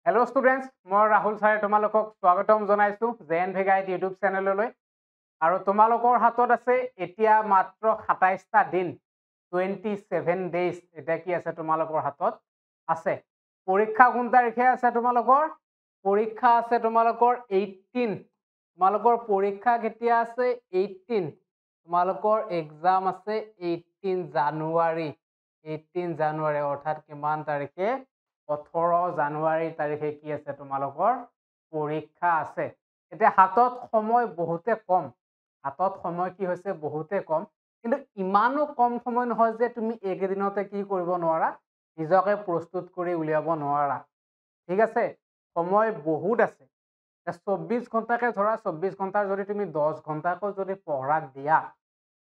Hello' students, মই ৰাহুল ছাৰে তোমালোকক স্বাগতম জনাইছোঁ জেএন ভেগাইট ইউটিউব চেনেললৈ। আৰু তোমালোকৰ হাতত আছে এতিয়া মাত্ৰ ২৭টা দিন, 27 ডেইজ এতিয়া কি আছে তোমালোকৰ হাতত আছে। পৰীক্ষা কোন তাৰিখে আছে তোমালোকৰ? পৰীক্ষা আছে তোমালোকৰ 18। তোমালোকৰ পৰীক্ষা কেতিয়া আছে? 18। তোমালোকৰ এক্সাম আছে 18 জানুৱাৰী। 18 জানুৱাৰী অৰ্থাৎ কিমান তাৰিখে? 18 জানুৱাৰী তাৰিখে কি আছে তোমালোকৰ পৰীক্ষা আছে। এতিয়া হাতত সময় বহুতে কম, হাতত সময় কি হৈছে বহুতে কম, কিন্তু ইমানো কম সময় নহয় যে তুমি এইকেইদিনতে কি কৰিব নোৱাৰা, নিজকে প্ৰস্তুত কৰি উলিয়াব নোৱাৰা। ঠিক আছে, সময় বহুত আছে। 24 ঘণ্টাকে ধৰা, 24 ঘণ্টাৰ যদি তুমি 10 ঘণ্টাকৈ যদি পঢ়াক দিয়া,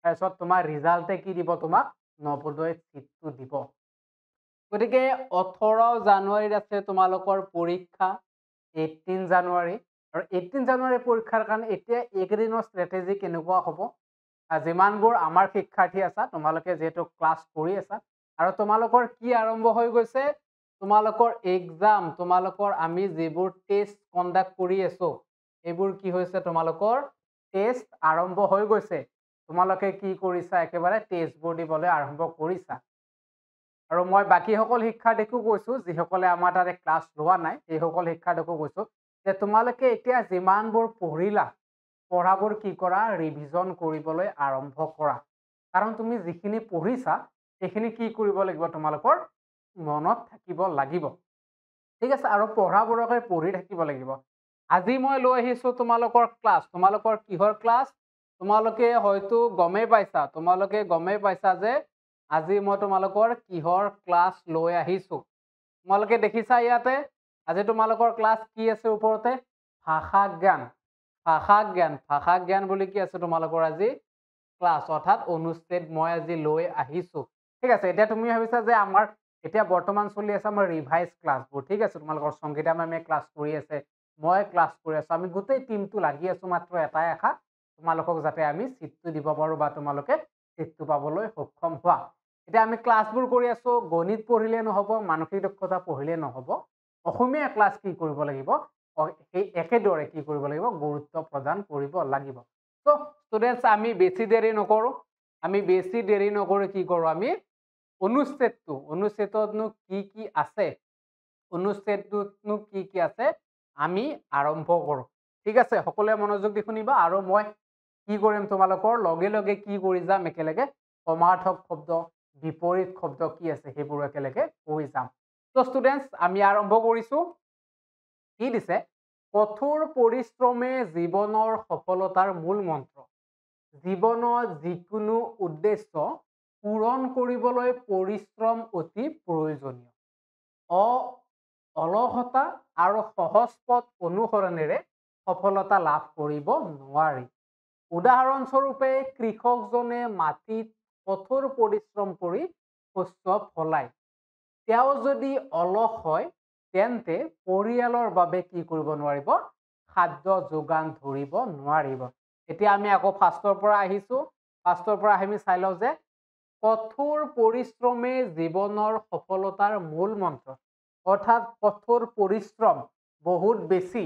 তাৰপিছত তোমাৰ ৰিজাল্টে কি দিব? তোমাক নৱোদয় চিটটো দিব। গতিকে 18 জানুৱাৰীত আছে তোমালোকৰ পৰীক্ষা, 18 জানুৱাৰী। আৰু 18 জানুৱাৰী পৰীক্ষাৰ কাৰণে এতিয়া এইকেইদিনৰ ষ্ট্ৰেটেজি কেনেকুৱা হ'ব? যিমানবোৰ আমাৰ শিক্ষাৰ্থী আছা, তোমালোকে যিহেতু ক্লাছ কৰি আছা, আৰু তোমালোকৰ কি আৰম্ভ হৈ গৈছে? তোমালোকৰ এক্সাম, তোমালোকৰ আমি যিবোৰ টেষ্ট কণ্ডাক্ট কৰি আছো, এইবোৰ কি হৈছে? তোমালোকৰ টেষ্ট আৰম্ভ হৈ গৈছে। তোমালোকে কি কৰিছা? একেবাৰে টেষ্টবোৰ দিবলৈ আৰম্ভ কৰিছা। আৰু মই বাকীসকল শিক্ষাৰ্থীকো কৈছোঁ, যিসকলে আমাৰ তাতে ক্লাছ লোৱা নাই, সেইসকল শিক্ষাৰ্থীকো কৈছোঁ যে তোমালোকে এতিয়া যিমানবোৰ পঢ়িলা, পঢ়াবোৰ কি কৰা? ৰিভিজন কৰিবলৈ আৰম্ভ কৰা। কাৰণ তুমি যিখিনি পঢ়িছা সেইখিনি কি কৰিব লাগিব? তোমালোকৰ মনত থাকিব লাগিব। ঠিক আছে, আৰু পঢ়াবোৰকে পঢ়ি থাকিব লাগিব। আজি মই লৈ আহিছোঁ তোমালোকৰ ক্লাছ। তোমালোকৰ কিহৰ ক্লাছ? তোমালোকে হয়তো গমেই পাইছা যে আজি মই তোমালোকৰ কিহৰ ক্লাছ লৈ আহিছোঁ। তোমালোকে দেখিছা ইয়াতে, আজি তোমালোকৰ ক্লাছ কি আছে ওপৰতে? ভাষা জ্ঞান। ভাষা জ্ঞান বুলি কি আছে তোমালোকৰ আজি ক্লাছ, অৰ্থাৎ অনুচ্ছেদ মই আজি লৈ আহিছোঁ। ঠিক আছে, এতিয়া তুমি ভাবিছা যে আমাৰ এতিয়া বৰ্তমান চলি আছে আমাৰ ৰিভাইজ ক্লাছবোৰ। ঠিক আছে, তোমালোকৰ সংগীতা মেমে ক্লাছ কৰি আছে, মই ক্লাছ কৰি আছোঁ, আমি গোটেই টিমটো লাগি আছোঁ মাত্ৰ এটাই আশা, তোমালোকক যাতে আমি চিটটো দিব পাৰোঁ বা তোমালোকে চিটটো পাবলৈ সক্ষম হোৱা। এতিয়া আমি ক্লাছবোৰ কৰি আছোঁ, গণিত পঢ়িলে নহ'ব, মানসিক দক্ষতা পঢ়িলে নহ'ব, অসমীয়া ক্লাছ কি কৰিব লাগিব? সেই একেদৰে কি কৰিব লাগিব? গুৰুত্ব প্ৰদান কৰিব লাগিব। ত' ষ্টুডেণ্টছ, আমি বেছি দেৰি নকৰি কি কৰোঁ? আমি অনুচ্ছেদটোতনো কি কি আছে, অনুচ্ছেদটোতনো কি কি আছে আমি আৰম্ভ কৰোঁ। ঠিক আছে, সকলোৱে মনোযোগ দি শুনিবা। আৰু মই কি কৰিম? তোমালোকৰ লগে লগে কি কৰি যাম? একেলগে সমাৰ্থক শব্দ, বিপৰীত শব্দ কি আছে সেইবোৰ একেলগে কৈ যাম। ত' ষ্টুডেণ্টছ, আমি আৰম্ভ কৰিছোঁ। কি দিছে? কঠোৰ পৰিশ্ৰমে জীৱনৰ সফলতাৰ মূল মন্ত্ৰ। জীৱনৰ যিকোনো উদ্দেশ্য পূৰণ কৰিবলৈ পৰিশ্ৰম অতি প্ৰয়োজনীয়। অলসতা আৰু সহজ পথ অনুসৰণেৰে সফলতা লাভ কৰিব নোৱাৰি। উদাহৰণস্বৰূপে কৃষকজনে মাটিত কঠোৰ পৰিশ্ৰম কৰি শস্য ফলায়। তেওঁ যদি অলস হয়, তেন্তে পৰিয়ালৰ বাবে কি কৰিব নোৱাৰিব? খাদ্য যোগান ধৰিব নোৱাৰিব। এতিয়া আমি আকৌ ফাৰ্ষ্টৰ পৰা আহিছোঁ। ফাৰ্ষ্টৰ পৰা আমি চাই লওঁ যে কঠোৰ পৰিশ্ৰমে জীৱনৰ সফলতাৰ মূল মন্ত্ৰ। অৰ্থাৎ কঠোৰ পৰিশ্ৰম, বহুত বেছি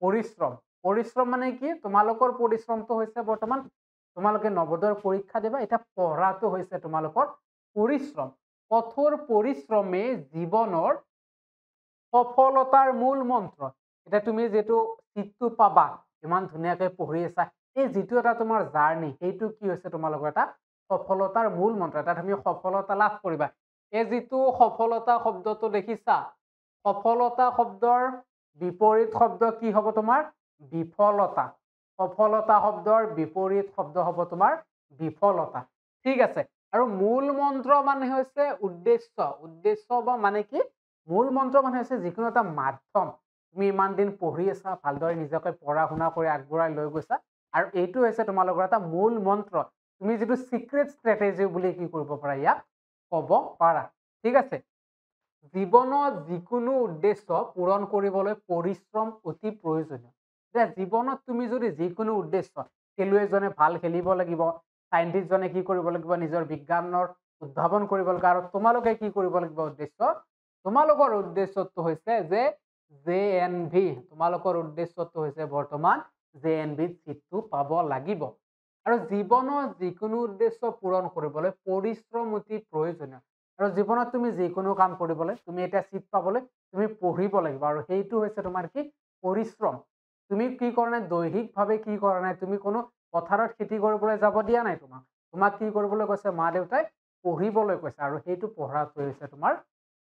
পৰিশ্ৰম। পৰিশ্ৰম মানে কি? তোমালোকৰ পৰিশ্ৰমটো হৈছে বৰ্তমান তোমালোকে নৱোদয়ৰ পৰীক্ষা দিবা, এতিয়া পঢ়াটো হৈছে তোমালোকৰ পৰিশ্ৰম। কঠোৰ পৰিশ্ৰমে জীৱনৰ সফলতাৰ মূল মন্ত্ৰ। এতিয়া তুমি যিটো চিটটো পাবা, ইমান ধুনীয়াকৈ পঢ়ি আছা, এই যিটো এটা তোমাৰ জাৰ্ণি, সেইটো কি হৈছে তোমালোকৰ এটা সফলতাৰ মূল মন্ত্ৰ। এটা তুমি সফলতা লাভ কৰিবা। এই যিটো সফলতা শব্দটো দেখিছা, সফলতা শব্দৰ বিপৰীত শব্দ কি হ'ব তোমাৰ? বিফলতা। সফলতা শব্দৰ বিপৰীত শব্দ হ'ব তোমাৰ বিফলতা। ঠিক আছে, আৰু মূল মন্ত্ৰ মানে হৈছে উদ্দেশ্য। উদ্দেশ্য বা মানে কি? মূল মন্ত্ৰ মানে হৈছে যিকোনো এটা মাধ্যম। তুমি ইমান দিন পঢ়ি আছা, ভালদৰে নিজকে পঢ়া শুনা কৰি আগবঢ়াই লৈ গৈছা, আৰু এইটো হৈছে তোমালোকৰ এটা মূল মন্ত্ৰ। তুমি যিটো চিক্ৰেট ষ্ট্ৰেটেজি বুলি কি কৰিব পাৰা? ইয়াক ক'ব পাৰা। ঠিক আছে, জীৱনত যিকোনো উদ্দেশ্য পূৰণ কৰিবলৈ পৰিশ্ৰম অতি প্ৰয়োজনীয়। যে জীৱনত তুমি যদি যিকোনো উদ্দেশ্য, খেলুৱৈজনে ভাল খেলিব লাগিব, চাইণ্টিষ্টজনে কি কৰিব লাগিব? নিজৰ বিজ্ঞানৰ উদ্ভাৱন কৰিব লাগিব। আৰু তোমালোকে কি কৰিব লাগিব? উদ্দেশ্য, তোমালোকৰ উদ্দেশ্যটো হৈছে যে JNV তোমালোকৰ উদ্দেশ্যটো হৈছে বৰ্তমান JNV চিটটো পাব লাগিব আৰু জীৱনৰ যিকোনো উদ্দেশ্য পূৰণ কৰিবলৈ পৰিশ্ৰম অতি প্ৰয়োজনীয় আৰু জীৱনত তুমি যিকোনো কাম কৰিবলৈ তুমি এটা চিট পাবলৈ তুমি পঢ়িব লাগিব আৰু সেইটো হৈছে তোমাৰ কি পৰিশ্ৰম তুমি কি কৰা নাই দৈহিকভাৱে কি কৰা নাই তুমি কোনো পথাৰত খেতি কৰিবলৈ যাব দিয়া নাই তোমাক কি কৰিবলৈ কৈছে মা দেউতাই পঢ়িবলৈ কৈছে আৰু সেইটো পঢ়াটো হৈছে তোমাৰ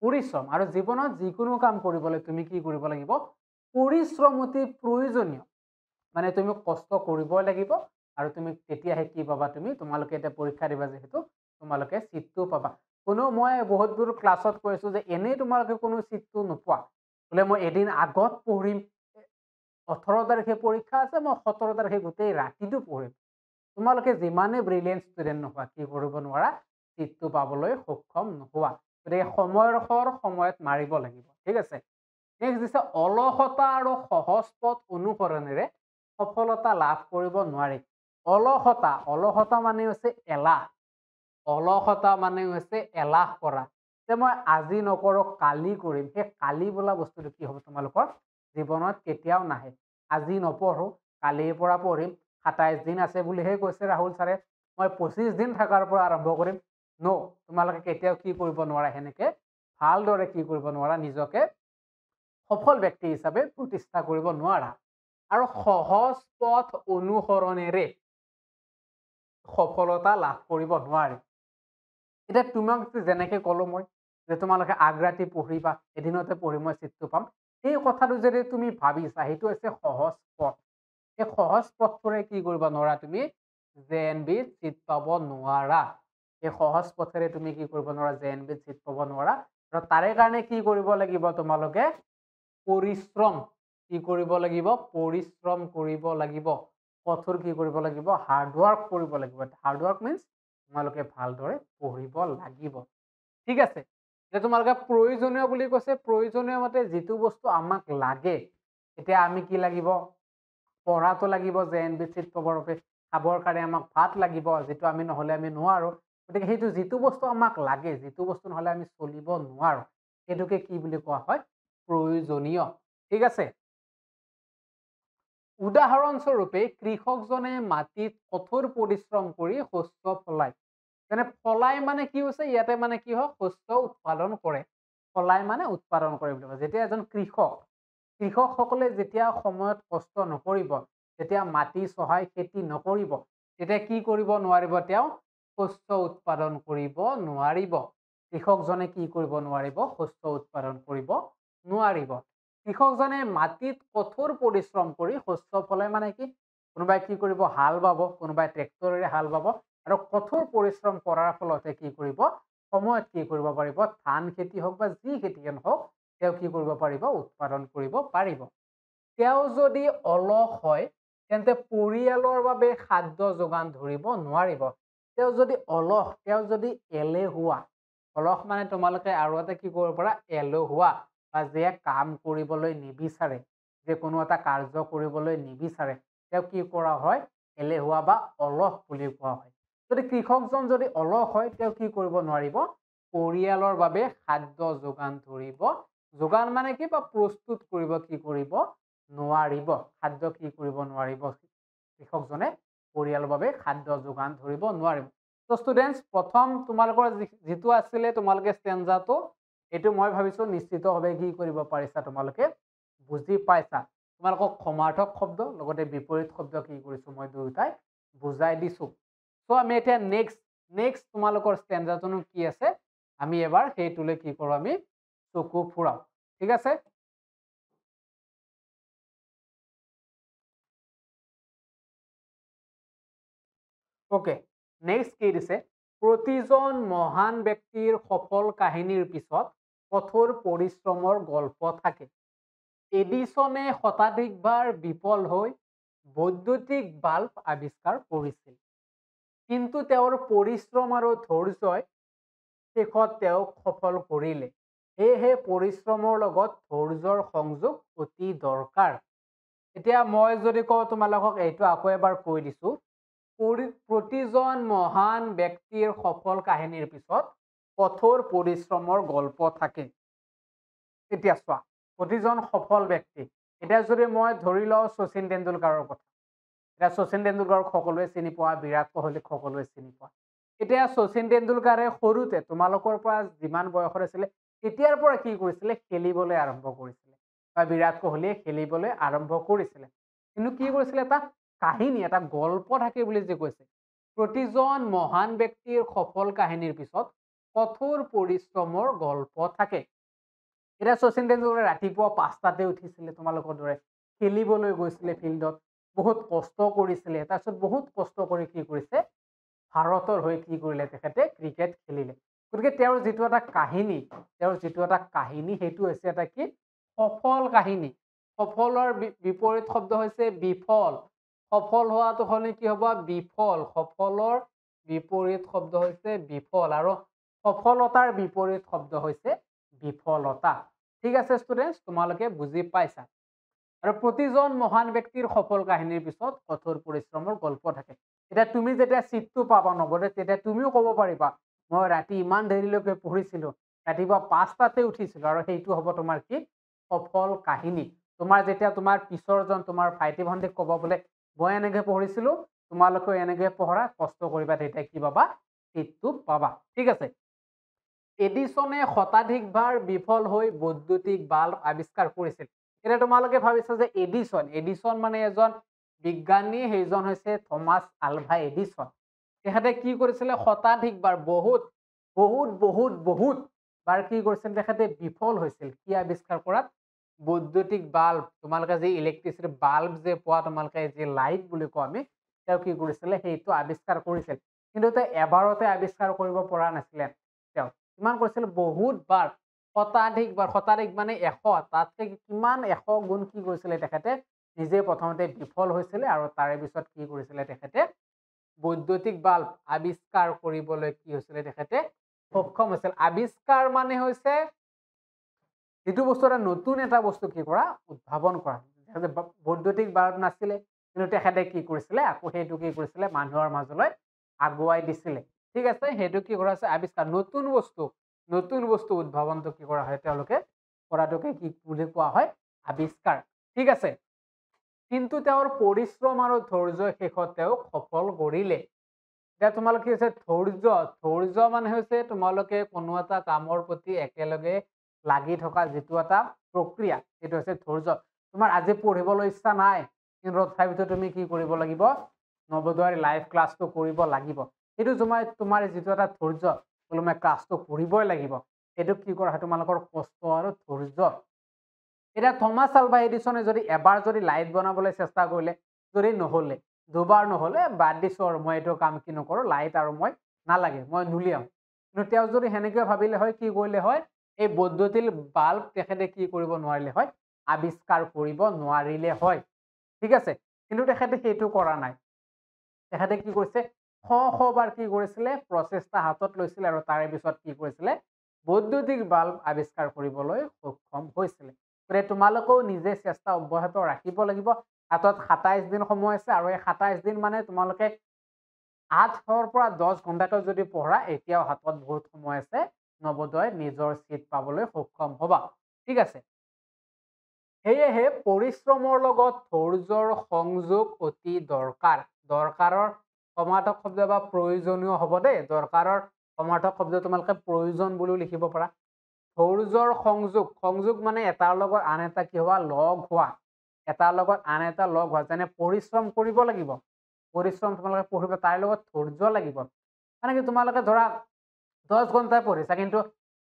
পৰিশ্ৰম আৰু জীৱনত যিকোনো কাম কৰিবলৈ তুমি কি কৰিব লাগিব পৰিশ্ৰম অতি প্ৰয়োজনীয় মানে তুমি কষ্ট কৰিবই লাগিব আৰু তুমি তেতিয়াহে কি পাবা তুমি তোমালোকে এটা পৰীক্ষা দিবা যেহেতু তোমালোকে চিটটো পাবা কোনো মই বহুতবোৰ ক্লাছত কৈছো যে এনেই তোমালোকে কোনো চিটটো নোপোৱা বোলে মই এদিন আগত পঢ়িম 18 তাৰিখে পৰীক্ষা আছে মই 17 তাৰিখে গোটেই ৰাতিটো পঢ়িম তোমালোকে যিমানে ব্ৰিলিয়েণ্ট ষ্টুডেণ্ট নোহোৱা কি কৰিব নোৱাৰা চিটটো পাবলৈ সক্ষম নোহোৱা গতিকে সময়ৰ সময়ত মাৰিব লাগিব ঠিক আছে নেক্সট দিছে অলসতা আৰু সহজ পথ অনুসৰণেৰে সফলতা লাভ কৰিব নোৱাৰি অলসতা মানে হৈছে এলাহ অলসতা মানে হৈছে এলাহ কৰা যে মই আজি নকৰো কালি কৰিম সেই কালি বোলা বস্তুটো কি হ'ব তোমালোকৰ জীৱনত কেতিয়াও নাহে আজি নপঢ়ো কালিৰ পৰা পঢ়িম 27 দিন আছে বুলিহে কৈছে ৰাহুল ছাৰে মই 25 দিন থকাৰ পৰা আৰম্ভ কৰিম নো তোমালোকে কেতিয়াও কি কৰিব নোৱাৰা হেনেকে ভালদৰে কি কৰিব নোৱাৰা নিজকে সফল ব্যক্তি হিচাপে প্ৰতিষ্ঠা কৰিব নোৱাৰা আৰু সহজ পথ অনুসৰণেৰে সফলতা লাভ কৰিব নোৱাৰি এতিয়া তোমাক যেনেকে কলো মই যে তোমালোকে আগৰাতি পঢ়িবা এদিনতে পঢ়ি মই চিটটো পাম এই কথাটো যদি তুমি ভাবিছা সেইটো হৈছে সহজ পথ এই সহজ পথৰে কি কৰিব নোৱাৰা তুমি JNV চিট পাব নোৱাৰা এই সহজ পথেৰে তুমি কি কৰিব নোৱাৰা JNV চিট পাব নোৱাৰা আৰু তাৰে কাৰণে কি কৰিব লাগিব তোমালোকে পৰিশ্ৰম কি কৰিব লাগিব পৰিশ্ৰম কৰিব লাগিব কঠোৰ কি কৰিব লাগিব হাৰ্ড ওয়াৰ্ক কৰিব লাগিব হাৰ্ড ওয়াৰ্ক মিন্স তোমালোকে ভালদৰে পঢ়িব লাগিব ঠিক আছে যে তোমালোকে প্ৰয়োজনীয় বুলি কৈছে প্ৰয়োজনীয় মতে যেটো বস্তু আমাক লাগে এতিয়া আমি কি লাগিব পঢ়াটো লাগিব JNV চিট পাবৰ বাবে খাবৰ কাৰণে আমাক ভাত লাগিব যেটো আমি নহলে আমি নোৱাৰো গতিকে সেইটো যেটো বস্তু আমাক লাগে যেটো বস্তু নহলে আমি চলিব নোৱাৰো এটোকে কি বুলি কোৱা হয় প্ৰয়োজনীয় ঠিক আছে উদাহৰণস্বৰূপে কৃষকজনে মাটিত কঠোৰ পৰিশ্ৰম কৰি শস্য ফলায় যেনে ফলাই মানে কি হৈছে ইয়াতে মানে কি হয় শস্য উৎপাদন কৰে ফলাই মানে উৎপাদন কৰে বুলি কয় যেতিয়া এজন কৃষকসকলে যেতিয়া সময়ত কষ্ট নকৰিব যেতিয়া মাটি চহাই খেতি নকৰিব তেতিয়া কি কৰিব নোৱাৰিব তেওঁ শস্য উৎপাদন কৰিব নোৱাৰিব কৃষকজনে কি কৰিব নোৱাৰিব শস্য উৎপাদন কৰিব নোৱাৰিব কৃষকজনে মাটিত কঠোৰ পৰিশ্ৰম কৰি শস্য ফলাই মানে কি কোনোবাই কি কৰিব হাল বাব কোনোবাই ট্ৰেক্টৰেৰে হাল বাব আৰু কঠোৰ পৰিশ্ৰম কৰাৰ ফলতে কি কৰিব সময়ত কি কৰিব পাৰিব ধান খেতি হওক বা যি খেতি হওক তেওঁ কি কৰিব পাৰিব উৎপাদন কৰিব পাৰিব তেওঁ যদি অলস হয় তেন্তে পৰিয়ালৰ বাবে খাদ্য যোগান ধৰিব নোৱাৰিব তেওঁ যদি অলস তেওঁ যদি এলেহুৱা অলস মানে তোমালোকে আৰু এটা কি কৰিব পাৰা এলেহুৱা বা যে কাম কৰিবলৈ নিবিচাৰে যে কোনো এটা কাৰ্য কৰিবলৈ নিবিচাৰে তেওঁ কি কৰা হয় এলেহুৱা বা অলস বুলি কোৱা হয় যদি কৃষকজন যদি অলস হয় তেওঁ কি কৰিব নোৱাৰিব পৰিয়ালৰ বাবে খাদ্য যোগান ধৰিব যোগান মানে কি বা প্ৰস্তুত কৰিব কি কৰিব নোৱাৰিব খাদ্য কি কৰিব নোৱাৰিব কৃষকজনে পৰিয়ালৰ বাবে খাদ্য যোগান ধৰিব নোৱাৰিব তো ষ্টুডেন্টস প্ৰথম তোমালোকৰ যেটো আছিলে তোমালোকে স্টেঞ্জাটো এটো মই ভাবিছো নিশ্চিতভাৱে কি কৰিব পাৰিছা তোমালোকে বুজি পাইছা তোমালোকক সমাৰ্থক শব্দ লগতে বিপৰীত শব্দ কি কৰিছো মই দুয়োটাই বুজাই দিছো সো আমি এটা নেক্সট তোমালোকৰ স্টেঞ্জাটোনো কি আছে আমি এবাৰ সেইটোলে কি কৰো আমি চকু ফুৰাও ঠিক আছে ওকে নেক্সট কি দিছে প্ৰতিজন মহান ব্যক্তিৰ সফল কাহিনীৰ পিছত কঠোৰ পৰিশ্ৰমৰ গল্প থাকে এডিসনে শতাধিকবাৰ বিফল হৈ বৈদ্যুতিক বাল্ব আৱিষ্কাৰ কৰিছিল কিন্তু তেওঁৰ পৰিশ্ৰম আৰু ধৈৰ্যই শেষত তেওঁক সফল কৰিলে সেয়েহে পৰিশ্ৰমৰ লগত ধৈৰ্যৰ সংযোগ অতি দৰকাৰ এতিয়া মই যদি কওঁ তোমালোকক এইটো আকৌ এবাৰ কৈ দিছো প্ৰতিজন মহান ব্যক্তিৰ সফল কাহিনীৰ পিছত কঠোৰ পৰিশ্ৰমৰ গল্প থাকে এতিয়া চোৱা প্ৰতিজন সফল ব্যক্তি এতিয়া যদি মই ধৰি লওঁ শচীন তেণ্ডুলকাৰৰ কথা এতিয়া শচীন তেণ্ডুলকাৰক সকলোৱে চিনি পোৱা বিৰাট কোহলীক সকলোৱে চিনি পোৱা এতিয়া শচীন তেণ্ডুলকাৰে সৰুতে তোমালোকৰ পৰা যিমান বয়সৰ আছিলে তেতিয়াৰ পৰা কি কৰিছিলে খেলিবলৈ আৰম্ভ কৰিছিলে বা বিৰাট কোহলীয়ে খেলিবলৈ আৰম্ভ কৰিছিলে কিন্তু কি কৰিছিলে এটা কাহিনী এটা গল্প থাকে বুলি যে কৈছে প্ৰতিজন মহান ব্যক্তিৰ সফল কাহিনীৰ পিছত কঠোৰ পৰিশ্ৰমৰ গল্প থাকে এতিয়া শচীন তেণ্ডুলকাৰে ৰাতিপুৱা 5টাতে উঠিছিলে তোমালোকৰ দৰে খেলিবলৈ গৈছিলে ফিল্ডত বহুত কষ্ট কৰিছিলে তাৰপিছত বহুত কষ্ট কৰি কি কৰিছে ভাৰতৰ হৈ কি কৰিলে তেখেতে ক্ৰিকেট খেলিলে গতিকে তেওঁৰ যিটো এটা কাহিনী সেইটো হৈছে এটা কি সফল কাহিনী সফলৰ বিপৰীত শব্দ হৈছে বিফল সফল হোৱাটো হ'লে কি হ'ব বিফল সফলৰ বিপৰীত শব্দ হৈছে বিফল আৰু সফলতাৰ বিপৰীত শব্দ হৈছে বিফলতা ঠিক আছে ষ্টুডেন্টস তোমালোকে বুজি পাইছা আৰু প্ৰতিজন মহান ব্যক্তিৰ সফল কাহিনীৰ পিছত কঠোৰ পৰিশ্ৰমৰ গল্প থাকে এতিয়া তুমি যেতিয়া চিটটো পাবা নৱোদয়ত তেতিয়া তুমিও ক'ব পাৰিবা মই ৰাতি ইমান দেৰিলৈকে পঢ়িছিলো ৰাতিপুৱা 5টাতে উঠিছিলো আৰু সেইটো হ'ব তোমাৰ কি সফল কাহিনী তোমাৰ যেতিয়া তোমাৰ পিছৰজন তোমাৰ ভাইটি ভণ্টিক ক'ব বোলে মই এনেকৈ পঢ়িছিলো তোমালোকেও এনেকৈ পঢ়া কষ্ট কৰিবা তেতিয়া কি পাবা চিটটো পাবা ঠিক আছে এডিছনে শতাধিকবাৰ বিফল হৈ বৈদ্যুতিক বাল্ব আৱিষ্কাৰ কৰিছিল এতিয়া তোমালোকে ভাবিছা যে এডিছন মানে এজন বিজ্ঞানী সেইজন হৈছে থমাস আলভা এডিছন তেখেতে কি কৰিছিলে শতাধিকবাৰ বহুত বাৰ কি কৰিছিল তেখেতে বিফল হৈছিল কি আৱিষ্কাৰ কৰাত বৈদ্যুতিক বাল্ব তোমালোকে যে ইলেক্ট্ৰিচিটি বাল্ব যে পোৱা তোমালোকে যে লাইট বুলি কওঁ আমি তেওঁ কি কৰিছিলে সেইটো আৱিষ্কাৰ কৰিছিল কিন্তু তেওঁ এবাৰতে আৱিষ্কাৰ কৰিব পৰা নাছিলে তেওঁ কিমান কৰিছিল বহুতবাৰ শতাধিক মানে 100 তাতকে কিমান 100 গুণ কি কৰিছিলে তেখেতে নিজে প্ৰথমতে বিফল হৈছিলে আৰু তাৰে পিছত কি কৰিছিলে তেখেতে বৈদ্যুতিক বাল্ব আৱিষ্কাৰ কৰিবলৈ কি হৈছিলে তেখেতে সক্ষম হৈছিল আৱিষ্কাৰ মানে হৈছে যিটো বস্তু এটা নতুন এটা বস্তু কি কৰা উদ্ভাৱন কৰা বৈদ্যুতিক বাল্ব নাছিলে কিন্তু তেখেতে কি কৰিছিলে আকৌ সেইটো কি কৰিছিলে মানুহৰ মাজলৈ আগুৱাই দিছিলে ঠিক আছে সেইটো কি কৰা আছে আৱিষ্কাৰ নতুন বস্তু উদ্ভাৱনটো কি কৰা হয় তেওঁলোকে কৰাটোকে কি বুলি কোৱা হয় আৱিষ্কাৰ ঠিক আছে কিন্তু তেওঁৰ পৰিশ্ৰম আৰু ধৈৰ্য্যৰ শেষত তেওঁ সফল কৰিলে এতিয়া তোমালোকে কি হৈছে ধৈৰ্য্য মানে হৈছে তোমালোকে কোনো এটা কামৰ প্ৰতি একেলগে লাগি থকা যিটো এটা প্ৰক্ৰিয়া সেইটো হৈছে ধৈৰ্য্য তোমাৰ আজি পঢ়িবলৈ ইচ্ছা নাই কিন্তু তথাপিতো তুমি কি কৰিব লাগিব নৱোদয়ৰ লাইভ ক্লাছটো কৰিব লাগিব সেইটো তোমাৰ যিটো এটা ধৈৰ্য্য মই ক্লাছটো কৰিবই লাগিব এইটো কি কৰা হয় তোমালোকৰ কষ্ট আৰু ধৈৰ্য্য এতিয়া থমাস আলভা এডিছনে যদি এবাৰ যদি লাইট বনাবলৈ চেষ্টা কৰিলে যদি নহ'লে দুবাৰ নহ'লে বাদ দিছো আৰু মই এইটো কাম কি নকৰো লাইট আৰু মই নালাগে মই নুলিয়াম কিন্তু তেওঁ যদি সেনেকৈ ভাবিলে হয় কি কৰিলে হয় এই বৈদ্যুতিক বাল্ব তেখেতে কি কৰিব নোৱাৰিলে হয় আৱিষ্কাৰ কৰিব নোৱাৰিলে হয় ঠিক আছে কিন্তু তেখেতে সেইটো কৰা নাই তেখেতে কি কৰিছে বাৰ কি কৰিছিলে প্ৰচেষ্টা হাতত লৈছিলে আৰু তাৰে পিছত কি কৰিছিলে বৈদ্যুতিক বাল্ব আৱিষ্কাৰ কৰিবলৈ সক্ষম হৈছিলে গতিকে তোমালোকেও নিজে চেষ্টা অব্যাহত ৰাখিব লাগিব হাতত 27 দিন সময় আছে আৰু এই 27 দিন মানে তোমালোকে 8ৰ পৰা 10 ঘণ্টাকৈ যদি পঢ়া এতিয়াও হাতত বহুত সময় আছে নৱোদয় নিজৰ চিট পাবলৈ সক্ষম হবা ঠিক আছে সেয়েহে পৰিশ্ৰমৰ লগত ধৈৰ্য্যৰ সংযোগ অতি দৰকাৰৰ সমাৰ্থক শব্দ বা প্ৰয়োজনীয় হ'ব দেই দৰকাৰৰ সমাৰ্থক শব্দ তোমালোকে প্ৰয়োজন বুলিও লিখিব পাৰা ধৈৰ্য্যৰ সংযোগ মানে এটাৰ লগত আন এটা কি হোৱা লগ হোৱা এটাৰ লগত আন এটা লগ হোৱা যেনে পৰিশ্ৰম কৰিব লাগিব পৰিশ্ৰম তোমালোকে পঢ়িব তাৰ লগত ধৈৰ্য্য লাগিব মানে কি তোমালোকে ধৰা 10 ঘণ্টাই পঢ়িছা কিন্তু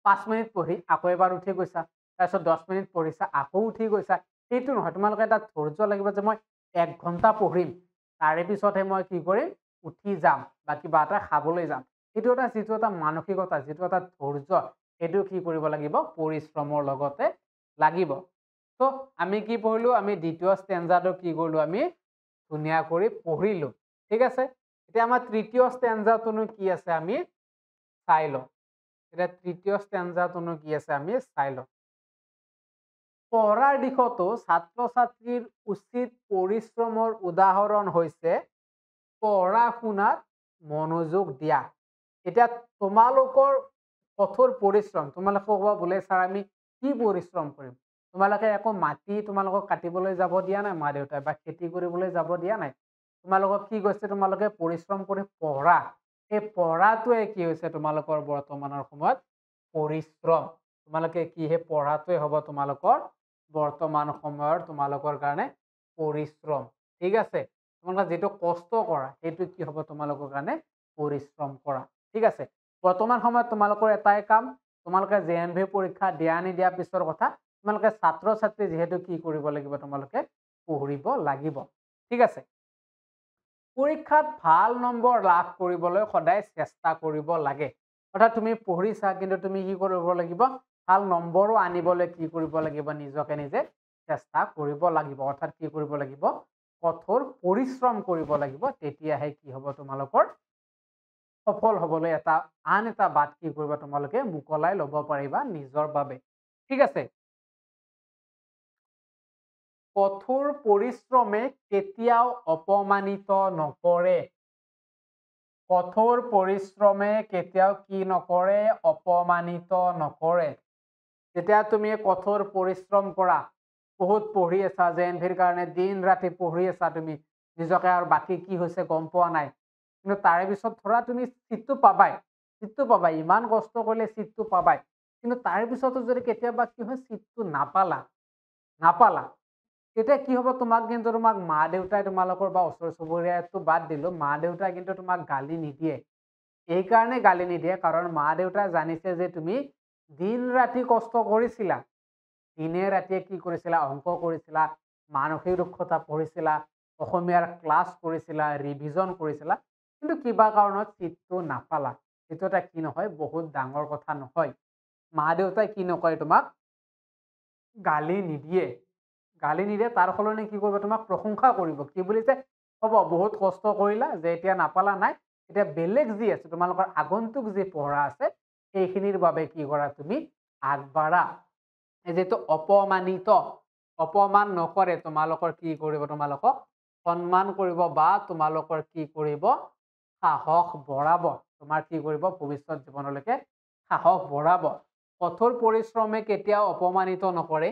5 মিনিট পঢ়ি আকৌ এবাৰ উঠি গৈছা তাৰপিছত 10 মিনিট পঢ়িছা আকৌ উঠি গৈছা সেইটো নহয় তোমালোকে এটা ধৈৰ্য্য লাগিব যে মই 1 ঘণ্টা পঢ়িম তাৰে পিছতহে মই কি কৰিম উঠি যাম বা কিবা এটা খাবলৈ যাম এইটো এটা যিটো এটা মানসিকতা যিটো এটা ধৈৰ্য্য সেইটো কি কৰিব লাগিব পৰিশ্ৰমৰ লগতে লাগিব তো আমি কি পঢ়িলো আমি দ্বিতীয় ষ্টেঞ্জাটো কি কৰিলো আমি ধুনীয়া কৰি পঢ়িলো ঠিক আছে এতিয়া আমাৰ তৃতীয় ষ্টেঞ্জাটোনো কি আছে আমি চাই লওঁ এতিয়া তৃতীয় ষ্টেঞ্জাটোনো কি আছে আমি চাই লওঁ পঢ়াৰ দিশতো ছাত্ৰ ছাত্ৰীৰ উচিত পৰিশ্ৰমৰ উদাহৰণ হৈছে পঢ়া শুনাত মনোযোগ দিয়া এতিয়া তোমালোকৰ কঠোৰ পৰিশ্ৰম তোমালোকে ক'বা বোলে ছাৰ আমি কি পৰিশ্ৰম কৰিম তোমালোকে একো মাটি তোমালোকক কাটিবলৈ যাব দিয়া নাই মা দেউতাই বা খেতি কৰিবলৈ যাব দিয়া নাই তোমালোকক কি কৈছে তোমালোকে পৰিশ্ৰম কৰি পঢ়া এই পঢ়াটোৱে কি হৈছে তোমালোকৰ বৰ্তমানৰ সময়ত পৰিশ্ৰম তোমালোকে কি হে পঢ়াটোৱে হ'ব তোমালোকৰ বৰ্তমান সময়ৰ তোমালোকৰ কাৰণে পৰিশ্ৰম ঠিক আছে তোমালোকে যেটো কষ্ট কৰা সেইটো কি হ'ব তোমালোকৰ কাৰণে পৰিশ্ৰম কৰা ঠিক আছে বৰ্তমান সময়ত তোমালোকৰ এটাই কাম তোমালোকে জেএনভি পৰীক্ষা দিয়া নিদিয়া পিছৰ কথা তোমালোকে ছাত্ৰ ছাত্ৰী যেহেতু কি কৰিব লাগিব তোমালোকে পঢ়িব লাগিব ঠিক আছে পৰীক্ষাত ভাল নম্বৰ লাভ কৰিবলৈ সদায় চেষ্টা কৰিব লাগে অৰ্থাৎ তুমি পঢ়িছা কিন্তু তুমি কি কৰিব লাগিব ভাল নম্বৰো আনিবলৈ কি কৰিব লাগিব নিজকে নিজে চেষ্টা কৰিব লাগিব অৰ্থাৎ কি কৰিব লাগিব কঠোৰ পৰিশ্ৰম কৰিব লাগিব তেতিয়াহে কি হ'ব তোমালোকৰ সফল হ'বলৈ আন এটা বাট কি কৰিবা তোমালোকে মুকলাই ল'ব পাৰিবা নিজৰ বাবে ঠিক আছে কঠোৰ পৰিশ্ৰমে কেতিয়াও অপমানিত নকৰে কঠোৰ পৰিশ্ৰমে কেতিয়াও কি নকৰে অপমানিত নকৰে যেতিয়া তুমি কঠোৰ পৰিশ্ৰম কৰা বহুত পঢ়ি আছা জেএনভিৰ কাৰণে দিন ৰাতি পঢ়ি আছা তুমি নিজকে আৰু বাকি কি হৈছে গম পোৱা নাই কিন্তু তাৰে পিছত ধৰা তুমি চিটটো পাবাই ইমান কষ্ট কৰিলে চিটটো পাবাই কিন্তু তাৰে পিছতো যদি কেতিয়াবা কি হয় চিটটো নাপালা তেতিয়া কি হ'ব তোমাক কিন্তু তোমাক মা দেউতাই তোমালোকৰ বা ওচৰ চুবুৰীয়াটো বাদ দিলো মা দেউতাই কিন্তু তোমাক গালি নিদিয়ে এই কাৰণে গালি নিদিয়ে কাৰণ মা দেউতাই জানিছে যে তুমি দিন ৰাতি কষ্ট কৰিছিলা দিনে ৰাতিয়ে কি কৰিছিলা অংক কৰিছিলা মানসিক দক্ষতা পঢ়িছিলা অসমীয়াৰ ক্লাছ কৰিছিলা ৰিভিজন কৰিছিলা কিন্তু কিবা কাৰণত চিটটো নাপালা সেইটো এটা কি নহয় বহুত ডাঙৰ কথা নহয় মা দেউতাই কি নকয় তোমাক গালি নিদিয়ে তাৰ ফলনে কি কৰিব তোমাক প্ৰশংসা কৰিব কি বুলিছে হ'ব বহুত কষ্ট কৰিলা যে এতিয়া নাপালা নাই এতিয়া বেলেগ যি আছে তোমালোকৰ আগন্তুক যি পঢ়া আছে সেইখিনিৰ বাবে কি কৰা তুমি আগবাঢ়া যেটো অপমান নকৰে তোমালোকৰ কি কৰিব তোমালোকক সন্মান কৰিব বা তোমালোকৰ কি কৰিব সাহস বঢ়াব তোমাৰ কি কৰিব ভৱিষ্যত জীৱনলৈকে সাহস বঢ়াব কঠোৰ পৰিশ্ৰমে কেতিয়াও অপমানিত নকৰে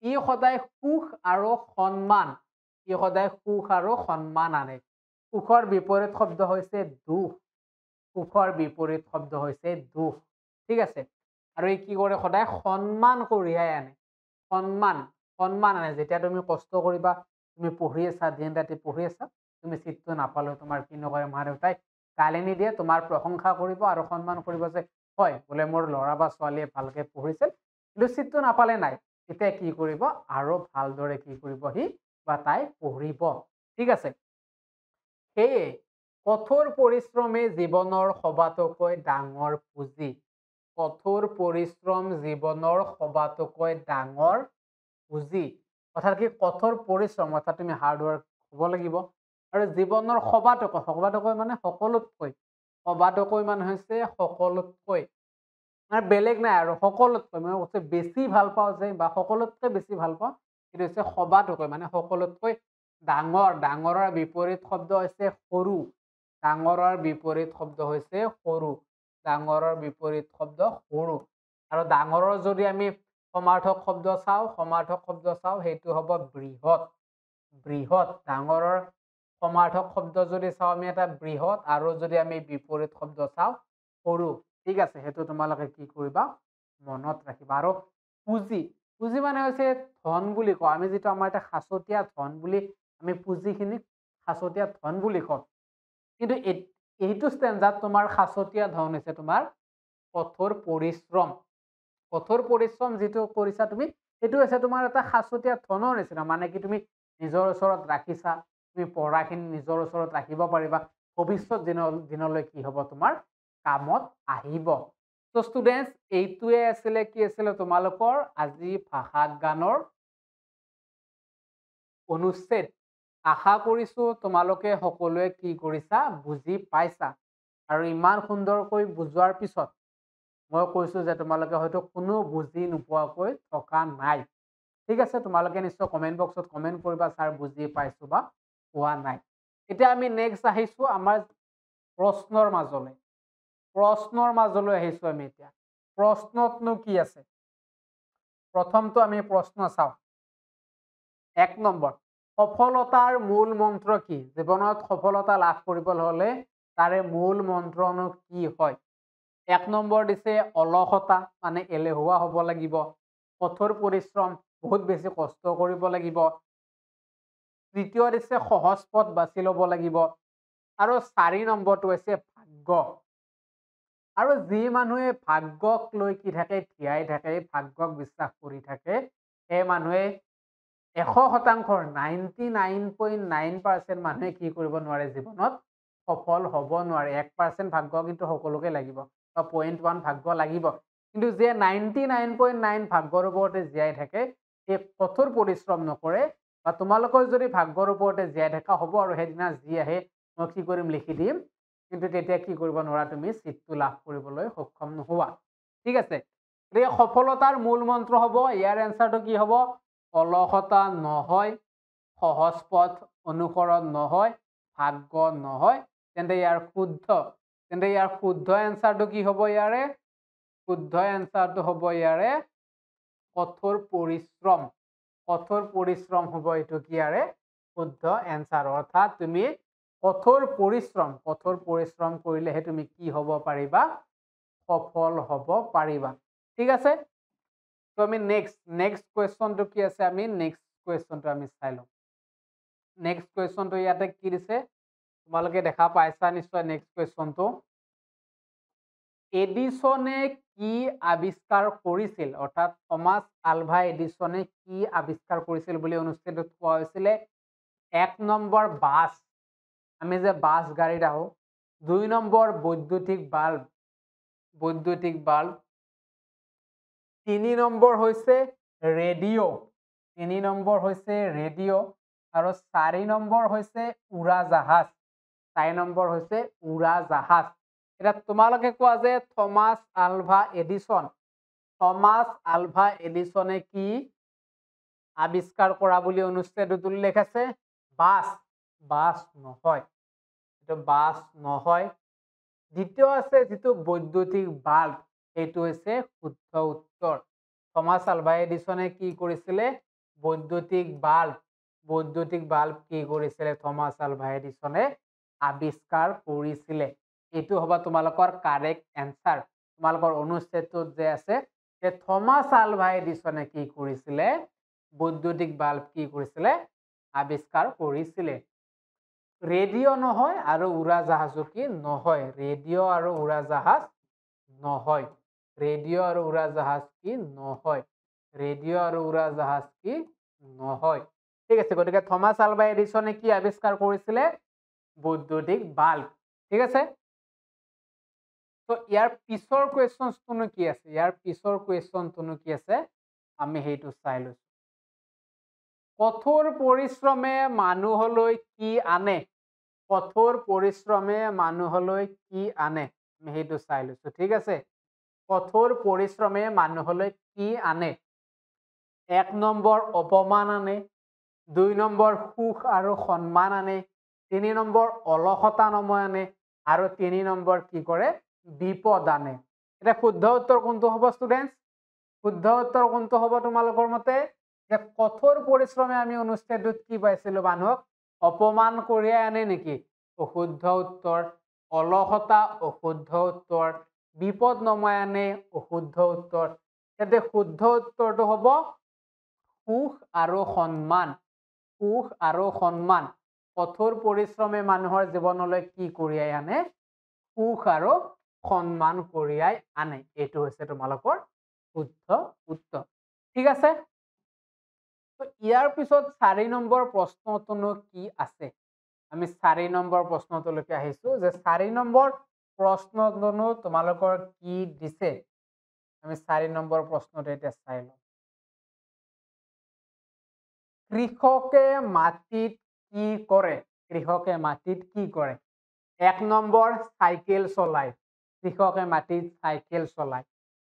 ই সদায় সুখ আৰু সন্মান আনে সুখৰ বিপৰীত শব্দ হৈছে দুখ ঠিক আছে আৰু এই কি কৰে সদায় সন্মান কঢ়িয়াই আনে সন্মান আনে যেতিয়া তুমি কষ্ট কৰিবা তুমি পঢ়ি আছা দিন ৰাতি পঢ়ি আছা তুমি চিটটো নাপালো তোমাৰ কি নকৰে মা দেউতাই গালি নিদিয়ে তোমাৰ প্ৰশংসা কৰিব আৰু সন্মান কৰিব যে হয় বোলে মোৰ ল'ৰা বা ছোৱালীয়ে ভালকে পঢ়িছিল কিন্তু চিটটো নাপালে নাই তেতিয়া কি কৰিব আৰু ভালদৰে কি কৰিব সি বা তাই পঢ়িব ঠিক আছে সেয়ে কঠোৰ পৰিশ্ৰমে জীৱনৰ সবাতোকৈ ডাঙৰ পুঁজি কঠোৰ পৰিশ্ৰম জীৱনৰ সবাতোকৈ ডাঙৰ পুঁজি অৰ্থাৎ কি কঠোৰ পৰিশ্ৰম অৰ্থাৎ তুমি হাৰ্ড ৱৰ্ক হ'ব লাগিব আৰু জীৱনৰ সবাতোকৈ মানে সবাতোকৈ মানে হৈছে সকলোতকৈ মানে বেলেগ নাই আৰু সকলোতকৈ মানে বেছি ভাল পাওঁ যে বা সকলোতকৈ বেছি ভাল পাওঁ সেইটো হৈছে সবাতোকৈ মানে সকলোতকৈ ডাঙৰৰ বিপৰীত শব্দ হৈছে সৰু আৰু ডাঙৰৰ যদি আমি সমাৰ্থক শব্দ চাওঁ সেইটো হ'ব বৃহৎ ডাঙৰৰ সমাৰ্থক শব্দ যদি চাওঁ আমি এটা বৃহৎ আৰু যদি আমি বিপৰীত শব্দ চাওঁ সৰু ঠিক আছে সেইটো তোমালোকে কি কৰিবা মনত ৰাখিবা আৰু পুঁজি মানে হৈছে ধন বুলি কওঁ আমি যেটো আমাৰ এটা সাঁচতীয়া ধন বুলি আমি পুঁজিখিনি সাঁচতীয়া ধন বুলি কওঁ কিন্তু এইটো ষ্টেঞ্জাত তোমাৰ সাঁচতীয়া ধন হৈছে তোমাৰ কঠোৰ পৰিশ্ৰম যেটো কৰিছা তুমি সেইটো হৈছে তোমাৰ এটা সাঁচতীয়া ধনৰ নিচিনা মানে কি তুমি নিজৰ ওচৰত ৰাখিছা তুমি পঢ়াখিনি নিজৰ ওচৰত ৰাখিব পাৰিবা ভৱিষ্যত দিনলৈ কি হ'ব তোমাৰ কামত আহিব তো ষ্টুডেন্টস এইটোৱে আছিলে কি আছিলে তোমালোকৰ আজি ভাষা গানৰ অনুচ্ছেদ আশা কৰিছো তোমালোকে সকলোৱে কি কৰিছা বুজি পাইছা আৰু ইমান সুন্দৰকৈ বুজোৱাৰ পিছত মই কৈছো যে তোমালোকে হয়তো কোনো বুজি নোপোৱাকৈ থকা নাই ঠিক আছে তোমালোকে নিশ্চয় কমেন্ট বক্সত কমেন্ট কৰিবা স্যাৰ বুজি পাইছো বা পোৱা নাই এতিয়া আমি নেক্সট আহিছো আমাৰ প্ৰশ্নৰ মাজলৈ আহিছো আমি এতিয়া প্ৰশ্নতনো কি আছে প্ৰথমটো আমি প্ৰশ্ন চাওঁ। 1 নম্বৰ, সফলতাৰ মূল মন্ত্ৰ কি? জীৱনত সফলতা লাভ কৰিবলৈ হ'লে তাৰে মূল মন্ত্ৰনো কি হয়? 1 নম্বৰ দিছে অলসতা, মানে এলেহুৱা হ'ব লাগিব। কঠোৰ পৰিশ্ৰম, বহুত বেছি কষ্ট কৰিব লাগিব। তৃতীয় দিছে সহজ পথ বাছি ল'ব লাগিব। আৰু 4 নম্বৰটো হৈছে ভাগ্য। আৰু যি মানুহে ভাগ্যক লৈ কি থাকে, ধিয়াই থাকে, ভাগ্যক বিশ্বাস কৰি থাকে, সেই মানুহে 100%, 99.9% মানুহে কি কৰিব নোৱাৰে, জীৱনত সফল হ'ব নোৱাৰে। 1% ভাগ্য কিন্তু সকলোকে লাগিব, বা 0.1 ভাগ্য লাগিব। কিন্তু যে 99.9 ভাগ্যৰ ওপৰতে জীয়াই থাকে, সেই কঠোৰ পৰিশ্ৰম নকৰে, বা তোমালোকৰ যদি ভাগ্যৰ ওপৰতে জীয়াই থকা হ'ব আৰু সেইদিনা যি আহে মই কি কৰিম লিখি দিম, কিন্তু তেতিয়া কি কৰিব নোৱাৰা, তুমি চিটটো লাভ কৰিবলৈ সক্ষম নোহোৱা। ঠিক আছে, এই সফলতাৰ মূল মন্ত্ৰ হ'ব, ইয়াৰ এনসাৰটো কি হ'ব? অলসতা নহয়, সহজ পথ অনুসৰণ নহয়, ভাগ্য নহয়। তেন্তে ইয়াৰ শুদ্ধ এনসাৰটো কি হ'ব? ইয়াৰে শুদ্ধ এনসাৰটো হ'ব ইয়াৰে কঠোৰ পৰিশ্ৰম। কঠোৰ পৰিশ্ৰম হ'ব এইটো কি ইয়াৰে শুদ্ধ এনসাৰ। অৰ্থাৎ তুমি কঠোৰ পৰিশ্ৰম কৰিলেহে তুমি কি হ'ব পাৰিবা? সফল হ'ব পাৰিবা। ঠিক আছে, তো আমি নেক্সট কুৱেশ্যনটো কি আছে, আমি নেক্সট কুৱেশ্যনটো আমি চাই লওঁ। নেক্সট কুৱেশ্যনটো ইয়াতে কি দিছে তোমালোকে দেখা পাইছা নিশ্চয়। নেক্সট কুৱেশ্যনটো, এডিছনে কি আৱিষ্কাৰ কৰিছিল? অৰ্থাৎ থমাছ আলভা এডিছনে কি আৱিষ্কাৰ কৰিছিল বুলি অনুষ্ঠিত কোৱা হৈছিলে? 1 নম্বৰ বাছ, আমি যে বাছ গাড়ীত আহোঁ। 2 নম্বৰ বৈদ্যুতিক বাল্ব। 3 নম্বৰ হৈছে ৰেডিঅ'। আৰু 4 নম্বৰ হৈছে উৰাজাহাজ। এতিয়া তোমালোকে কোৱা যে থমাছ আলভা এডিছনে কি আৱিষ্কাৰ কৰা বুলি অনুষ্ঠিত উল্লেখ আছে? বাছ নহয়, এইটো বাছ নহয়। দ্বিতীয় আছে যিটো বৈদ্যুতিক বাল্ব, এইটো হৈছে শুদ্ধ উত্তৰ। থমাছ আলভা এডিছনে কি কৰিছিলে? বৈদ্যুতিক বাল্ব কি কৰিছিলে? থমাছ আলভা এডিছনে আৱিষ্কাৰ কৰিছিলে। এইটো হ'ব তোমালোকৰ কাৰেক্ট এনসাৰ। তোমালোকৰ অনুচ্ছেদটোত যে আছে যে থমাছ আলভা এডিছনে কি কৰিছিলে? বৈদ্যুতিক বাল্ব কি কৰিছিলে? আৱিষ্কাৰ কৰিছিলে। ৰেডিঅ' নহয় আৰু উৰাজাহাজো কি নহয়। ৰেডিঅ' আৰু উৰাজাহাজ নহয়। ঠিক আছে, গতিকে থমাছ আলভা এডিছনে কি আৱিষ্কাৰ কৰিছিলে? বৈদ্যুতিক বাল্ব। ঠিক আছে, তো ইয়াৰ পিছৰ কুৱেশ্যনটোনো কি আছে? আমি সেইটো চাই লৈছো। কঠোৰ পৰিশ্ৰমে মানুহলৈ কি আনে? আমি সেইটো চাই লৈছো। ঠিক আছে, কঠোৰ পৰিশ্ৰমে মানুহলৈ কি আনে? 1 নম্বৰ অপমান আনে, 2 নম্বৰ সুখ আৰু সন্মান আনে, 3 নম্বৰ অলসতা নময় আনে, আৰু 3 নম্বৰ কি কৰে? বিপদ আনে। এতিয়া শুদ্ধ উত্তৰ কোনটো হ'ব ষ্টুডেন্টস? শুদ্ধ উত্তৰ কোনটো হ'ব তোমালোকৰ মতে? যে কঠোৰ পৰিশ্ৰমে আমি অনুচ্ছেদটোত কি পাইছিলো? মানুহক অপমান কঢ়িয়াই আনে নেকি? অশুদ্ধ উত্তৰ। অলসতা অশুদ্ধ উত্তৰ। বিপদ নমাই আনে অশুদ্ধ উত্তৰ। তেন্তে শুদ্ধ উত্তৰটো হ'ব সুখ আৰু সন্মান। কঠোৰ পৰিশ্ৰমে মানুহৰ জীৱনলৈ কি কঢ়িয়াই আনে? সুখ আৰু সন্মান কঢ়িয়াই আনে। এইটো হৈছে তোমালোকৰ শুদ্ধ উত্তৰ। ঠিক আছে, তো ইয়াৰ পিছত 4 নম্বৰ প্ৰশ্নটোনো কি আছে? আমি 4 নম্বৰ প্ৰশ্নটোলৈকে আহিছো, যে 4 নম্বৰ প্ৰশ্নটোনো তোমালোকৰ কি দিছে? আমি 4 নম্বৰ প্ৰশ্নটো এতিয়া চাই লওঁ। কৃষকে মাটিত কি কৰে? 1 নম্বৰ চাইকেল চলায়।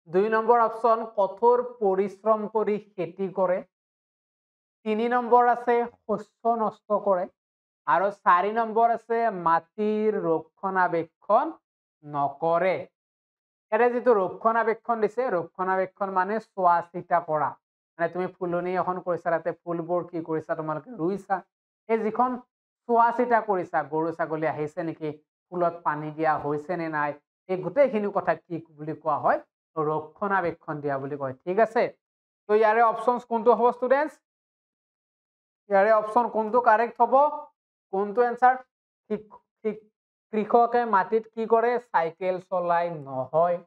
2 নম্বৰ অপশ্যন কঠোৰ পৰিশ্ৰম কৰি খেতি কৰে। 3 নম্বৰ আছে শস্য নষ্ট কৰে। আৰু 4 নম্বৰ আছে মাটিৰ ৰক্ষণাবেক্ষণ নকৰে। ইয়াতে যিটো ৰক্ষণাবেক্ষণ দিছে, ৰক্ষণাবেক্ষণ মানে চোৱা চিতা কৰা। মানে তুমি ফুলনি এখন কৰিছা, তাতে ফুলবোৰ কি কৰিছা তোমালোকে ৰুইছা। এই যিখন চোৱা চিতা কৰিছা, গৰু ছাগলী আহিছে নেকি, ফুলত পানী দিয়া হৈছে নে নাই, এই গোটেইখিনি কথা কি বুলি কোৱা হয়, ৰক্ষণাবেক্ষণ দিয়া বুলি কয়। ঠিক আছে, তো ইয়াৰে অপশনস কোনটো হ'ব ষ্টুডেন্টস? ইয়াৰে অপশন কোনটো কাৰেক্ট হ'ব? কোনটো এনসাৰ? কৃষকে মাটিত কি কৰে? চাইকেল চলাই নহয়।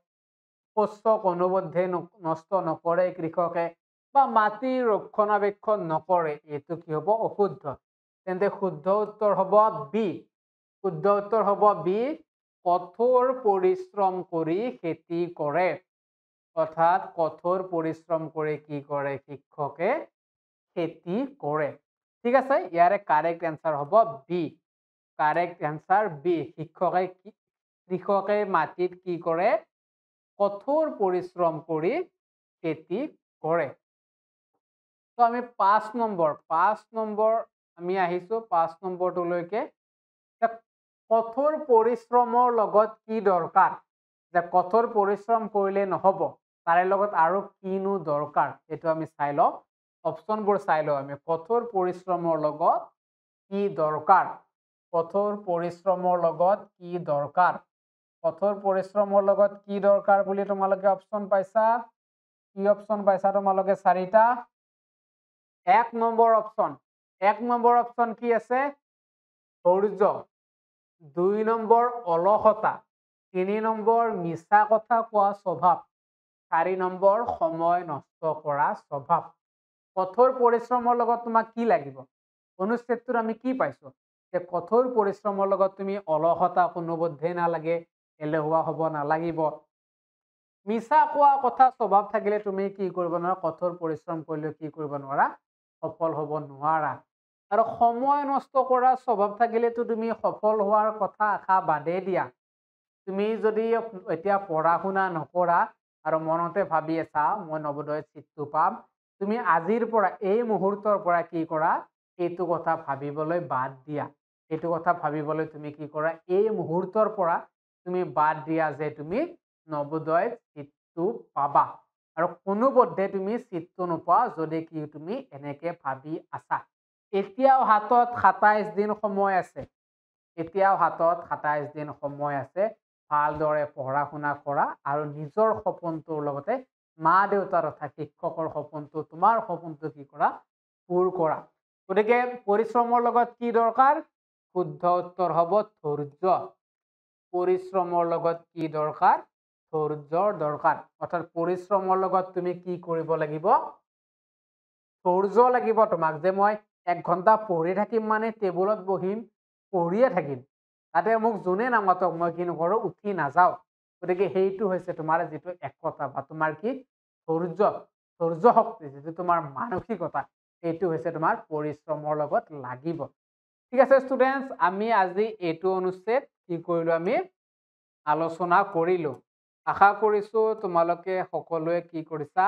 শস্যক অনুবদ্ধে নষ্ট নকৰে কৃষকে, বা মাটি ৰক্ষণাবেক্ষণ নকৰে, এইটো কি হ'ব? অশুদ্ধ। তেন্তে শুদ্ধ উত্তৰ হ'ব বি। শুদ্ধ উত্তৰ হ'ব বি, কঠোৰ পৰিশ্ৰম কৰি খেতি কৰে। অৰ্থাৎ কঠোৰ পৰিশ্ৰম কৰি কি কৰে? কৃষকে খেতি কৰে। ঠিক আছে, ইয়াৰে কাৰেক্ট এনসাৰ হ'ব বি। কাৰেক্ট এনসাৰ বি, কৃষকে মাটিত কি কৰে? কঠোৰ পৰিশ্ৰম কৰি খেতি কৰে। তো আমি 5 নম্বৰ আমি আহিছো 5 নম্বৰটোলৈকে। কঠোৰ পৰিশ্ৰমৰ লগত কি দৰকাৰ? যে কঠোৰ পৰিশ্ৰম কৰিলে নহব, তাৰে লগত আৰু কিনো দৰকাৰ, এইটো আমি চাই লওঁ। অপশনবোৰ চাই লওঁ আমি। কঠোৰ পৰিশ্ৰমৰ লগত কি দৰকাৰ? কঠোৰ পৰিশ্ৰমৰ লগত কি দৰকাৰ? কঠোৰ পৰিশ্ৰমৰ লগত কি দৰকাৰ বুলি তোমালোকে অপশন পাইছা? কি অপশন পাইছা তোমালোকে? 4টা। 1 নম্বৰ অপশন কি আছে? ধৈৰ্য। 2 নম্বৰ অলসতা। 3 নম্বৰ মিছা কথা কোৱা স্বভাৱ। 4 নম্বৰ সময় নষ্ট কৰা স্বভাৱ। কঠোৰ পৰিশ্ৰমৰ লগত তোমাক কি লাগিব? অনুচ্ছেদটোত আমি কি পাইছো? যে কঠোৰ পৰিশ্ৰমৰ লগত তুমি অলসতা কোনোবদ্ধে নালাগে, এলেহুৱা হ'ব নালাগিব। মিছা কোৱা কথা স্বভাৱ থাকিলে তুমি কি কৰিব নোৱাৰা? কঠোৰ পৰিশ্ৰম কৰিলে কি কৰিব নোৱাৰা? সফল হ'ব নোৱাৰা। আৰু সময় নষ্ট কৰা স্বভাৱ থাকিলেতো তুমি সফল হোৱাৰ কথা আশা বাদেই দিয়া। তুমি যদি এতিয়া পঢ়া শুনা নকৰা আৰু মনতে ভাবি আছা মই নৱোদয়ত চিটটো পাম, তুমি আজিৰ পৰা এই মুহূৰ্তৰ পৰা কি কৰা? এইটো কথা ভাবিবলৈ বাদ দিয়া। এইটো কথা ভাবিবলৈ তুমি কি কৰা? এই মুহূৰ্তৰ পৰা তুমি বাদ দিয়া যে তুমি নৱোদয়ত চিটটো পাবা। আৰু কোনোপধ্যে তুমি চিটটো নোপোৱা যদি কি তুমি এনেকে ভাবি আছা। এতিয়াও হাতত 27 দিন সময় আছে। এতিয়াও হাতত 27 দিন সময় আছে। ভালদৰে পঢ়া শুনা কৰা আৰু নিজৰ সপোনটোৰ লগতে মা দেউতাৰ তথা শিক্ষকৰ সপোনটো, তোমাৰ সপোনটো কি কৰা? পূৰ কৰা। গতিকে পৰিশ্ৰমৰ লগত কি দৰকাৰ? শুদ্ধ উত্তৰ হ'ব ধৈৰ্য। পৰিশ্ৰমৰ লগত কি দৰকাৰ? ধৈৰ্যৰ দৰকাৰ। অৰ্থাৎ পৰিশ্ৰমৰ লগত তুমি কি কৰিব লাগিব? ধৈৰ্য লাগিব তোমাক। যে মই 1 ঘন্টা পঢ়ি থাকিম মানে টেবুলত বহিম, পঢ়িয়ে থাকিম, তাতে মোক যোনে নামাতক মই কি নকৰো? উঠি নাযাওঁ। গতিকে সেইটো হৈছে তোমাৰ যিটো একতা বা তোমাৰ কি? ধৈৰ্য শক্তি, যিটো তোমাৰ মানসিকতা, এইটো হৈছে তোমাৰ পৰিশ্ৰমৰ লগত লাগিব। ঠিক আছে ষ্টুডেন্টস, আমি আজি এইটো অনুচ্ছেদ কি কৰিলো? আমি আলোচনা কৰিলো। আশা কৰিছো তোমালোকে সকলোৱে কি কৰিছা?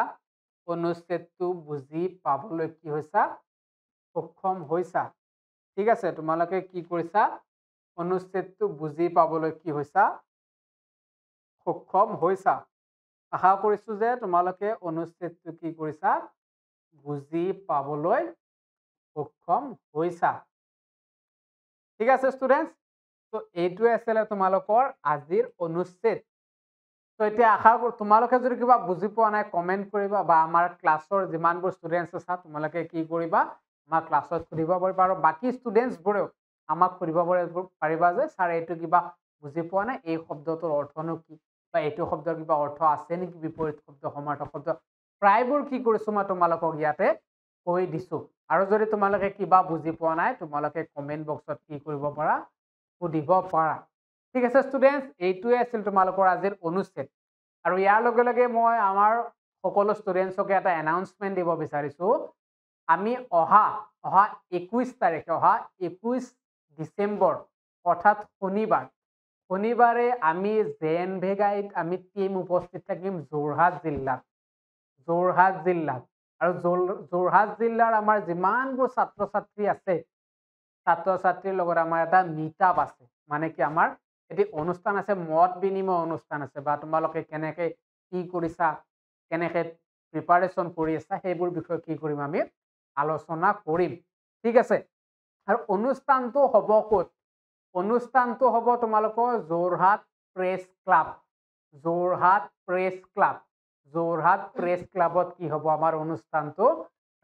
অনুচ্ছেদটো বুজি পাবলৈ কি হৈছা? সক্ষম হৈছা। ঠিক আছে, তোমালোকে কি কৰিছা? অনুচ্ছেদটো বুজি পাবলৈ কি হৈছা? সক্ষম হৈছা। আশা কৰিছো যে তোমালোকে অনুচ্ছেদটো কি কৰিছা? বুজি পাবলৈ সক্ষম হৈছা। ঠিক আছে ষ্টুডেন্টস, তো এইটোৱে আছিল তোমালোকৰ আজিৰ অনুচ্ছেদ। তো এতিয়া আশা কৰোঁ তোমালোকে যদি কিবা বুজি পোৱা নাই কমেন্ট কৰিবা, বা আমাৰ ক্লাছৰ যিমানবোৰ ষ্টুডেন্টছ আছা তোমালোকে কি কৰিবা? আমাৰ ক্লাছত সুধিব পাৰিবা। আৰু বাকী ষ্টুডেন্টছবোৰেও আমাক সুধিব পাৰিবা যে ছাৰ এইটো কিবা বুজি পোৱা নাই, এই শব্দটোৰ অৰ্থনো কি, বা এইটো শব্দৰ কিবা অৰ্থ আছে নেকি? বিপৰীত শব্দ, সমাৰ্থক শব্দ, প্ৰায়বোৰ কি কৰিছো মই তোমালোকক ইয়াতে কৈ দিছো। আৰু যদি তোমালোকে কিবা বুজি পোৱা নাই তোমালোকে কমেন্ট বক্সত কি কৰিব পাৰা? সুধিব পাৰা। ঠিক আছে ষ্টুডেন্টছ, এইটোৱে আছিল তোমালোকৰ আজিৰ অনুচ্ছেদ। আৰু ইয়াৰ লগে লগে মই আমাৰ সকলো ষ্টুডেন্টছকে এটা এনাউন্সমেন্ট দিব বিচাৰিছো। আমি অহা 21 তাৰিখে, অহা 21 ডিচেম্বৰ অৰ্থাৎ শনিবাৰে আমি JNV আমি টিম উপস্থিত থাকিম যোৰহাট জিলাত। আৰু যোৰহাট জিলাৰ আমাৰ যিমানবোৰ ছাত্ৰ ছাত্ৰী আছে, ছাত্ৰ ছাত্ৰীৰ লগত আমাৰ এটা মিটআপ আছে। মানে কি আমাৰ এটি অনুষ্ঠান আছে, মত বিনিময় অনুষ্ঠান আছে, বা তোমালোকে কেনেকে কি কৰিছা, কেনেকে প্ৰিপাৰেচন কৰি আছা সেইবোৰ বিষয়ে কি কৰিম আমি আলোচনা কৰিম ঠিক আছে আৰু অনুষ্ঠানটো হ'ব ক'ত অনুষ্ঠানটো হ'ব তোমালোকৰ Jorhat press club Jorhat press ক্লাবত কি হ'ব আমাৰ অনুষ্ঠানটো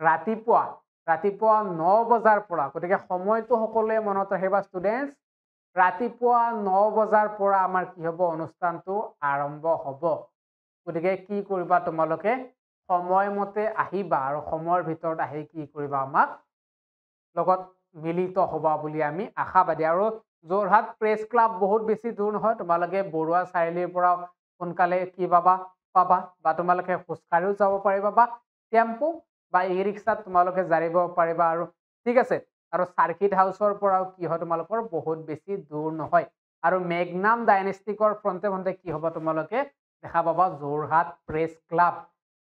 ৰাতিপুৱা 9 বজাৰ পৰা গতিকে সময়টো সকলোৱে মনত ৰাখিবা ষ্টুডেন্টস ৰাতিপুৱা 9 বজাৰ পৰা আমাৰ কি হ'ব অনুষ্ঠানটো আৰম্ভ হ'ব গতিকে কি কৰিবা তোমালোকে সময়মতে আহিবা আৰু সময়ৰ ভিতৰত আহি কি কৰিবা আমাক লগত মিলিত হবা বুলি আমি আশাবাদী আৰু যোৰহাট প্ৰেছ ক্লাব বহুত বেছি দূৰ নহয় তোমালোকে বৰুৱা চাৰিআলিৰ পৰা সোনকালে কি পাবা বা তোমালোকে খোজকাঢ়িও যাব পাৰিবা বা টেম্পো বা ই ৰিক্সাত তোমালোকে জাৰিব পাৰিবা আৰু ঠিক আছে আৰু সাৰ্কিট হাউচৰ পৰাও কি হয় তোমালোকৰ বহুত বেছি দূৰ নহয় আৰু মেগনাম ডাইনেষ্টিকৰ ফ্ৰণ্টে কি হ'ব তোমালোকে দেখা পাবা যোৰহাট প্ৰেছ ক্লাব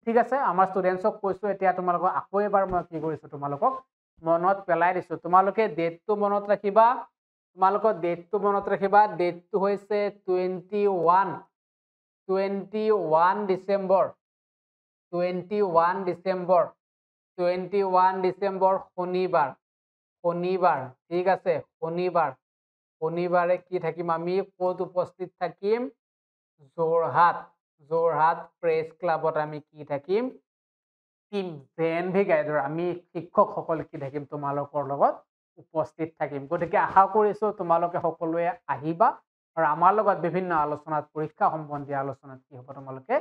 ঠিক আছে আমাৰ ষ্টুডেন্টছক কৈছো এতিয়া তোমালোকক আকৌ এবাৰ মই কি কৰিছো তোমালোকক মনত পেলাই দিছো তোমালোকে ডেটটো মনত ৰাখিবা ডেটটো হৈছে 21 ডিসেম্বৰ 21 ডিসেম্বৰ শনিবাৰ ঠিক আছে শনিবাৰে কি থাকিম আমি ক'ত উপস্থিত থাকিম যোৰহাট প্ৰেছ ক্লাবত আমি কি থাকিম টিম জেএনভি গাইডৰ আমি শিক্ষকসকল কি থাকিম তোমালোকৰ লগত উপস্থিত থাকিম গতিকে আশা কৰিছো তোমালোকে সকলোৱে আহিবা আৰু আমাৰ লগত বিভিন্ন আলোচনাত পৰীক্ষা সম্বন্ধীয় আলোচনাত কি হ'ব তোমালোকে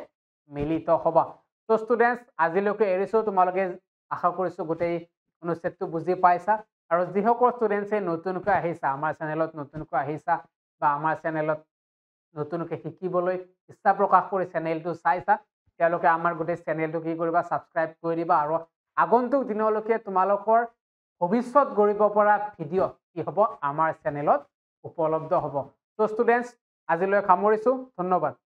মিলিত হবা তো ষ্টুডেন্টস আজিলৈকে এৰিছো তোমালোকে আশা কৰিছো গোটেই অনুচ্ছেদটো বুজি পাইছা আৰু যিসকল ষ্টুডেন্টছে নতুনকৈ আহিছা আমাৰ চেনেলত নতুনকৈ আহিছা বা আমাৰ চেনেলত নতুনকৈ শিকিবলৈ ইচ্ছা প্ৰকাশ কৰি চেনেলটো চাইছা তেওঁলোকে আমাৰ গোটেই চেনেলটো কি কৰিবা সাবস্ক্ৰাইব কৰি দিবা আৰু আগন্তুক দিনলৈকে তোমালোকৰ ভৱিষ্যত গঢ়িব পৰা ভিডিঅ কি হ'ব আমাৰ চেনেলত উপলব্ধ হ'ব তো ষ্টুডেন্টস আজিলৈ সামৰিছো ধন্যবাদ